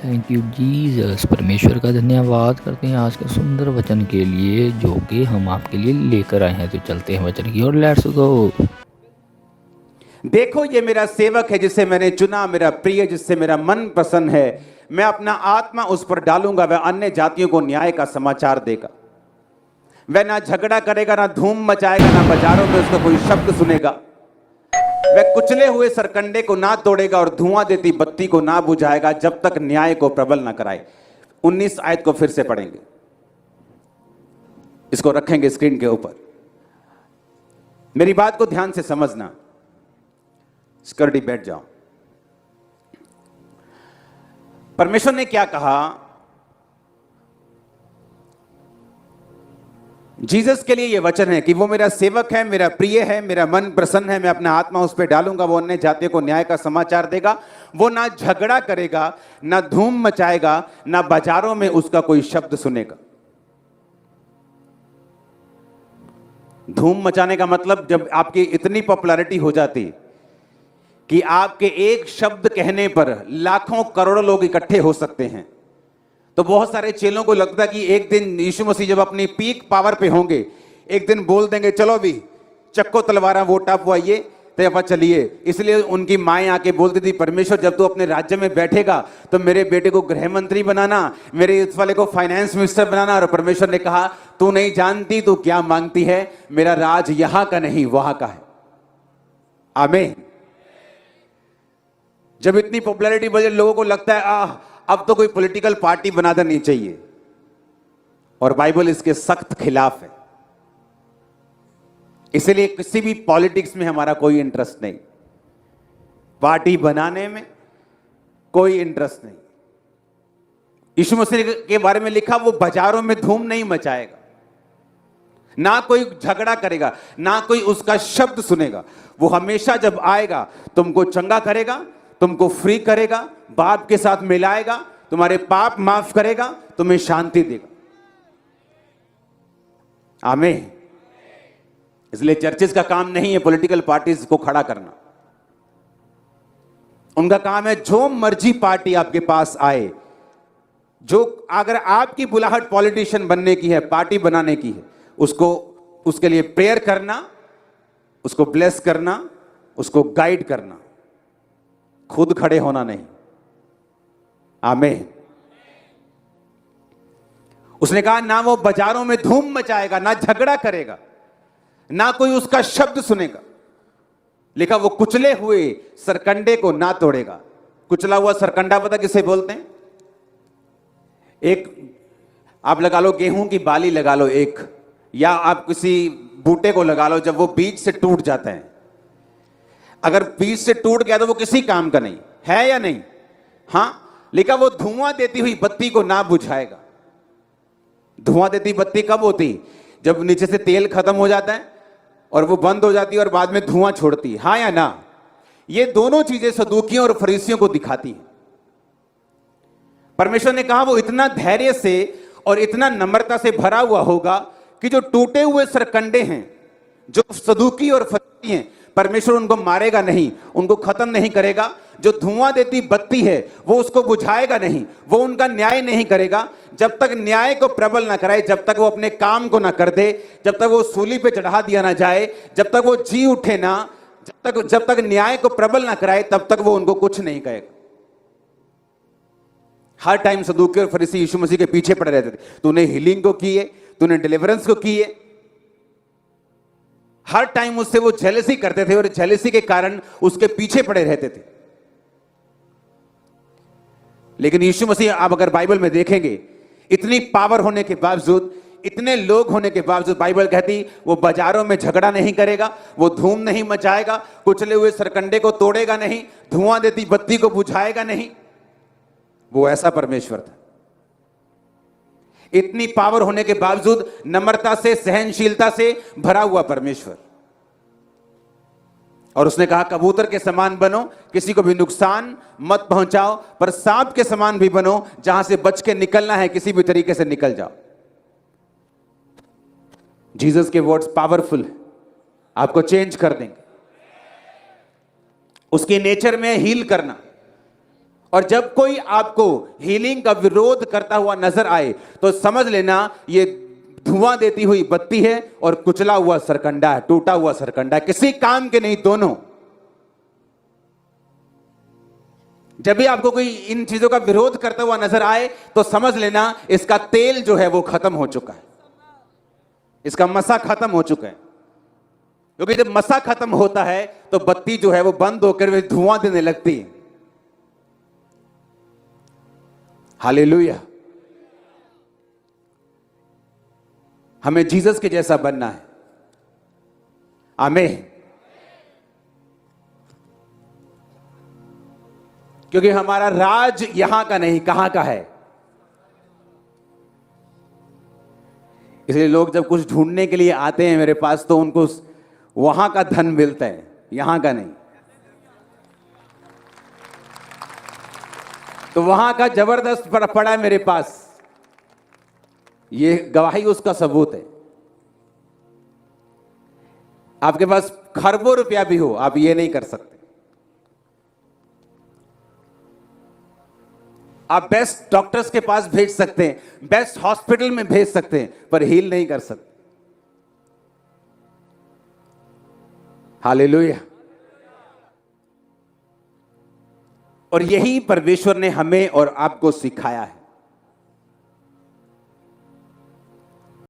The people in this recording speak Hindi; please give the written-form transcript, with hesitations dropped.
Thank you Jesus. परमेश्वर का धन्यवाद करते हैं आज के सुंदर वचन के लिए जो कि हम आपके लिए लेकर आए हैं। तो चलते हैं वचन की ओर, लेट्स गो। देखो ये मेरा सेवक है जिसे मैंने चुना, मेरा प्रिय जिससे मेरा मन प्रसन्न है। मैं अपना आत्मा उस पर डालूंगा, वह अन्य जातियों को न्याय का समाचार देगा। वह ना झगड़ा करेगा, ना धूम मचाएगा, ना बाजारों में उसका कोई शब्द सुनेगा। वह कुचले हुए सरकंडे को ना तोड़ेगा और धुआं देती बत्ती को ना बुझाएगा जब तक न्याय को प्रबल ना कराए। 19 आयत को फिर से पढ़ेंगे, इसको रखेंगे स्क्रीन के ऊपर। मेरी बात को ध्यान से समझना। सिक्योरिटी बैठ जाओ। परमेश्वर ने क्या कहा? जीसस के लिए यह वचन है कि वो मेरा सेवक है, मेरा प्रिय है, मेरा मन प्रसन्न है। मैं अपना आत्मा उस पर डालूंगा, वो अन्य जातियों को न्याय का समाचार देगा। वो ना झगड़ा करेगा, ना धूम मचाएगा, ना बाजारों में उसका कोई शब्द सुनेगा। धूम मचाने का मतलब जब आपकी इतनी पॉपुलैरिटी हो जाती कि आपके एक शब्द कहने पर लाखों करोड़ों लोग इकट्ठे हो सकते हैं, तो बहुत सारे चेलों को लगता कि एक दिन यीशु मसीह जब अपनी पीक पावर पे होंगे, एक दिन बोल देंगे चलो भी चक्को तलवारा वोट आप आइए तो आप चलिए। इसलिए उनकी माएँ आके बोलती थी, परमेश्वर जब तू अपने राज्य में बैठेगा तो मेरे बेटे को गृह मंत्री बनाना, मेरे इस वाले को फाइनेंस मिनिस्टर बनाना। और परमेश्वर ने कहा तू नहीं जानती तू क्या मांगती है, मेरा राज यहां का नहीं वहां का है। आमीन। जब इतनी पॉपुलैरिटी बढ़े, लोगों को लगता है अब तो कोई पॉलिटिकल पार्टी बना देनी चाहिए, और बाइबल इसके सख्त खिलाफ है। इसलिए किसी भी पॉलिटिक्स में हमारा कोई इंटरेस्ट नहीं, पार्टी बनाने में कोई इंटरेस्ट नहीं। यीशु मसीह के बारे में लिखा वो बाजारों में धूम नहीं मचाएगा, ना कोई झगड़ा करेगा, ना कोई उसका शब्द सुनेगा। वो हमेशा जब आएगा तुमको चंगा करेगा, तुमको फ्री करेगा, बाप के साथ मिलाएगा, तुम्हारे पाप माफ करेगा, तुम्हें शांति देगा। आमीन। इसलिए चर्चेस का काम नहीं है पॉलिटिकल पार्टीज को खड़ा करना। उनका काम है जो मर्जी पार्टी आपके पास आए, जो अगर आपकी बुलाहट पॉलिटिशियन बनने की है, पार्टी बनाने की है, उसको उसके लिए प्रेयर करना, उसको ब्लेस करना, उसको गाइड करना, खुद खड़े होना नहीं। आमीन। उसने कहा ना वो बाजारों में धूम मचाएगा, ना झगड़ा करेगा, ना कोई उसका शब्द सुनेगा। लिखा वो कुचले हुए सरकंडे को ना तोड़ेगा। कुचला हुआ सरकंडा पता किसे बोलते हैं? एक आप लगा लो गेहूं की बाली लगा लो एक, या आप किसी बूटे को लगा लो, जब वो बीज से टूट जाता है, अगर बीज से टूट गया तो वो किसी काम का नहीं है या नहीं? हां, लिखा वो धुआं देती हुई बत्ती को ना बुझाएगा। धुआं देती बत्ती कब होती? जब नीचे से तेल खत्म हो जाता है और वो बंद हो जाती है और बाद में धुआं छोड़ती है। हाँ या ना? ये दोनों चीजें सदूकियों और फरीसियों को दिखाती हैं। परमेश्वर ने कहा वो इतना धैर्य से और इतना नम्रता से भरा हुआ होगा कि जो टूटे हुए सरकंडे हैं, जो सदूकी और फरीसी हैं, परमेश्वर उनको मारेगा नहीं, उनको खत्म नहीं करेगा। जो धुआं देती बत्ती है वो उसको बुझाएगा नहीं, वो उनका न्याय नहीं करेगा जब तक न्याय को प्रबल ना कराए, जब तक वो अपने काम को ना कर दे, जब तक वो सूली पे चढ़ा दिया ना जाए, जब तक वो जी उठे ना, जब तक न्याय को प्रबल ना कराए, तब तक वो उनको कुछ नहीं कहेगा। हर टाइम सदूकी और फरीसी यीशु मसीह के पीछे पड़े रहते थे। तूने हीलिंग को की है, तूने डिलीवरेंस को की है। हर टाइम उससे वो जेलसी करते थे और जेलसी के कारण उसके पीछे पड़े रहते थे। लेकिन यीशु मसीह, आप अगर बाइबल में देखेंगे, इतनी पावर होने के बावजूद, इतने लोग होने के बावजूद, बाइबल कहती वो बाजारों में झगड़ा नहीं करेगा, वो धूम नहीं मचाएगा, कुचले हुए सरकंडे को तोड़ेगा नहीं, धुआं देती बत्ती को बुझाएगा नहीं। वो ऐसा परमेश्वर था। इतनी पावर होने के बावजूद नम्रता से, सहनशीलता से भरा हुआ परमेश्वर। और उसने कहा कबूतर के समान बनो, किसी को भी नुकसान मत पहुंचाओ, पर सांप के समान भी बनो, जहां से बच के निकलना है किसी भी तरीके से निकल जाओ। जीसस के वर्ड्स पावरफुल है, आपको चेंज कर देंगे। उसकी नेचर में हील करना, और जब कोई आपको हीलिंग का विरोध करता हुआ नजर आए तो समझ लेना ये धुआं देती हुई बत्ती है और कुचला हुआ सरकंडा है, टूटा हुआ सरकंडा है, किसी काम के नहीं दोनों। जब भी आपको कोई इन चीजों का विरोध करता हुआ नजर आए तो समझ लेना इसका तेल जो है वो खत्म हो चुका है, इसका मसा खत्म हो चुका है। क्योंकि जब मसा खत्म होता है तो बत्ती जो है वो बंद होकर वे धुआं देने लगती है। हालेलुया। हमें जीसस के जैसा बनना है। आमीन। क्योंकि हमारा राज यहां का नहीं, कहां का है। इसलिए लोग जब कुछ ढूंढने के लिए आते हैं मेरे पास तो उनको वहां का धन मिलता है, यहां का नहीं। तो वहां का जबरदस्त पड़ा है मेरे पास, ये गवाही उसका सबूत है। आपके पास खरबों रुपया भी हो, आप ये नहीं कर सकते। आप बेस्ट डॉक्टर्स के पास भेज सकते हैं, बेस्ट हॉस्पिटल में भेज सकते हैं, पर हील नहीं कर सकते। हालेलुया। और यही परमेश्वर ने हमें और आपको सिखाया है।